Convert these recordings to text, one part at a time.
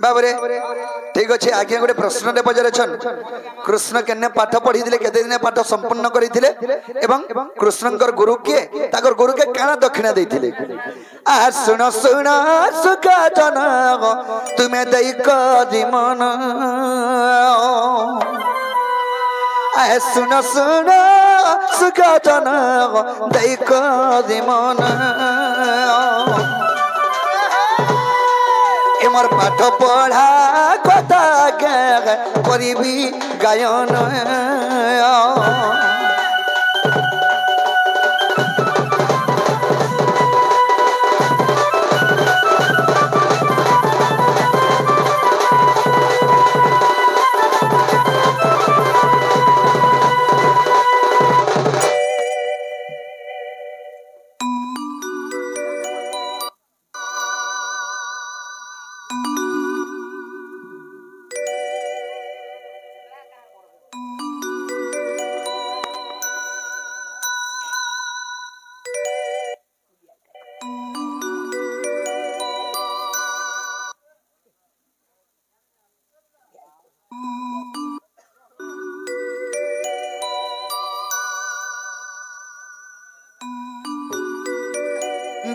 बाबरे ठीक अच्छे आज्ञा गोटे प्रश्न पचारछन कृष्ण केने पाठ पढ़ी केते दिन पाठ संपूर्ण करथिले एवं कृष्णकर गुरु के ताकर गुरु के काना दक्षिणा देथिले आ सुन सुन सुका जन तुमे दई करी मन आ सुन सुन सुका जन दई करी मन एमर पाठ पढ़ा कथा करी गायन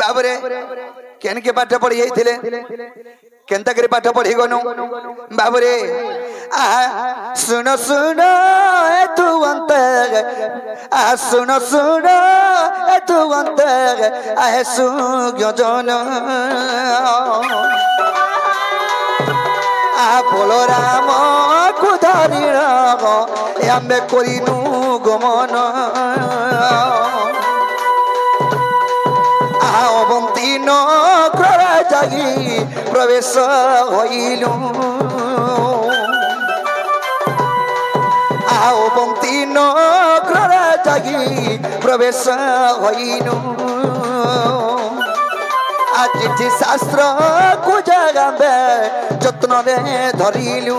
बाबरे केन के पाठ पढ़ी थे केनता करे पाठ पढ़ी गनु बाबरे आ सुन सुन ए तू अंत आ सुन सुन ए तू अंत आ सुज्ञ जन आ बोलो राम को धरी आमे करिनु गमन अवंती नगर जागी प्रवेश होइलु अवंती नगर जागी प्रवेश होइलु आ चिठी शास्त्र को जगाबे जत्न रे धरिलु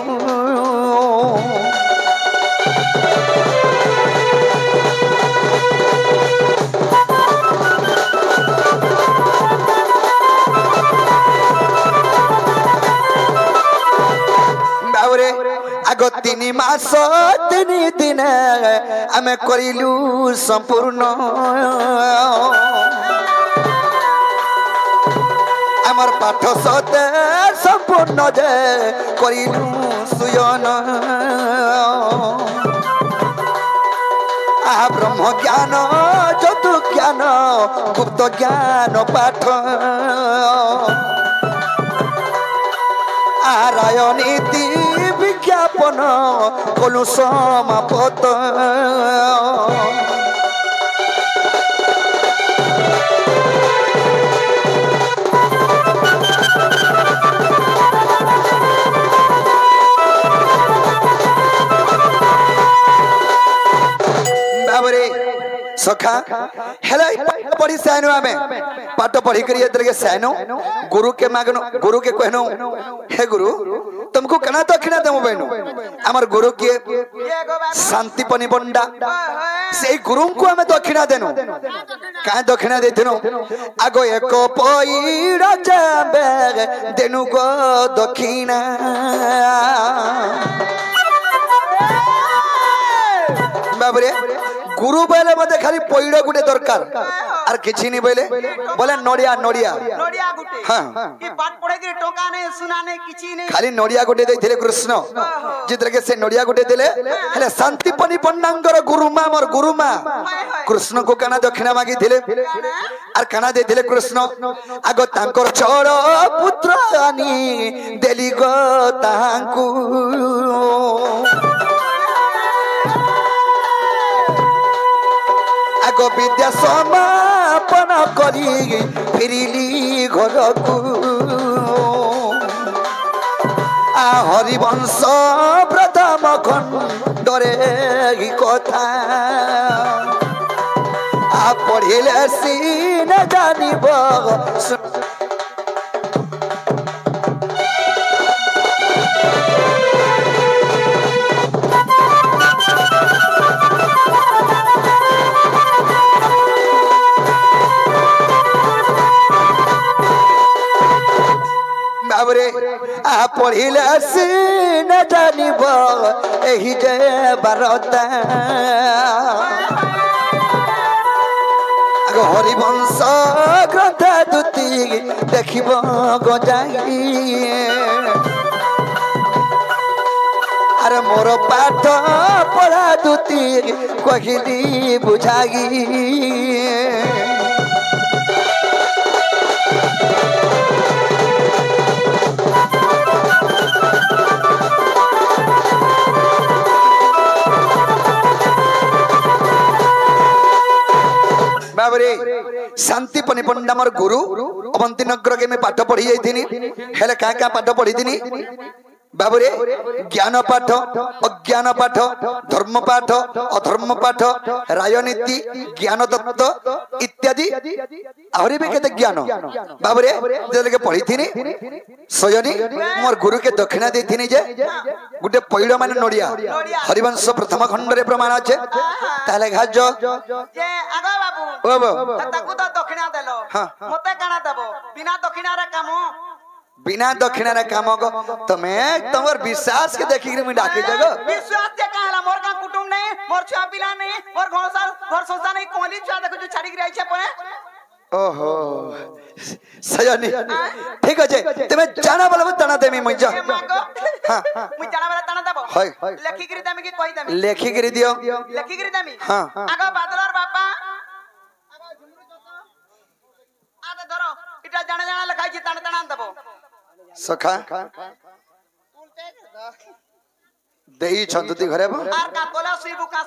आग 3 मास 3 दिन आमे करिलु संपूर्ण आमर पाठ सते संपूर्ण जे करिलु सुयन आ ब्रह्म ज्ञान चतु ज्ञान गुप्त ज्ञान पाठ राजनीति विज्ञापन कलु समापत बाबरे सखा हेला पढ़ी सैनो आमे पाठ पढ़ी करी के सैनो गुरु के मागनो गुरु के कहनो हे गुरु तुमको कना दक्षिणा देमो बहनो हमर गुरु के शांति पनि बंडा से गुरु को हमें दक्षिणा देनो का दक्षिणा देथिनो आगो एक पईड़ा जाबे देनु गो दक्षिणा बाबरे गुरु बोले मते खाली पईड़ा गुटे दरकार आर किछि नि बोले बोले नडिया नडिया नडिया गुटे हां कि पाठ पढ़े के टोका ने सुना ने किछि ने खाली नडिया गुटे देथिले कृष्ण जितरे के से नडिया गुटे देले हेले शांति पनि पन्नांगर गुरुमा मोर गुरुमा कृष्ण को काना दक्षिणा मागी थिले आर काना देथिले कृष्ण आगो तांकर चोर पुत्र आनी देली गो तांकू आगो विद्या समापन करी फिरिली घर को आ हरिवंश प्रथम खंडरे कथा आ पढ़िले सीन जानिब आ पढ़िले सी न जानिब एही जे बारता आग हरिवंश ग्रंथ दूती देखिब गजाई अरे मोर पाठ पढ़ा दूती कहली बुझाई बाबरे शांति पनिपंडा मोर गुरु अवंती नगर के मैं पाठ पढ़ी जाइथिनी हेले का पाठ पढ़ी थिनी बाबरे ज्ञान पाठ अज्ञान पाठ धर्म पाठ अधर्म पाठ राजनीति ज्ञान तत्व इत्यादि आहरी भी केते ज्ञान बाबरे जेलके पढ़ी थिनी सोयनी मोर गुरु के दक्षिणा देथिनी जे गुटे पैड़ माने नोडिया हरिवंश प्रथम खंड रे प्रमाण আছে ताले घाज जे आगा बाबू ओ ताकू तो दक्षिणा देलो मते काना देबो बिना दक्षिणा रे काम बिना दक्षिणा रे काम को तमे तमर विश्वास के देखि के मैं डाके जगो विश्वास जे कहला मोर का कुटुंब नहीं मोर छुआ पिला नहीं मोर घर संसार नहीं कोली छुआ देखो जो छाड़ी गिराई छे पए ओहो सयनी ठीक আছে তুমি জানা বলবো তানা দেমি মইজা हां मुई जाना वाला ताना देबो हाय लेखी गिरी देमी की कहि देमी लेखी गिरी दियो लेखी गिरी देमी हां आगा बादलर बापा आगा झुमरू चोको आदे धरो इटा जाना जाना लिखाई छी ताना ताना देबो सखा देई छंदती घरे आर का कोला सुई बुका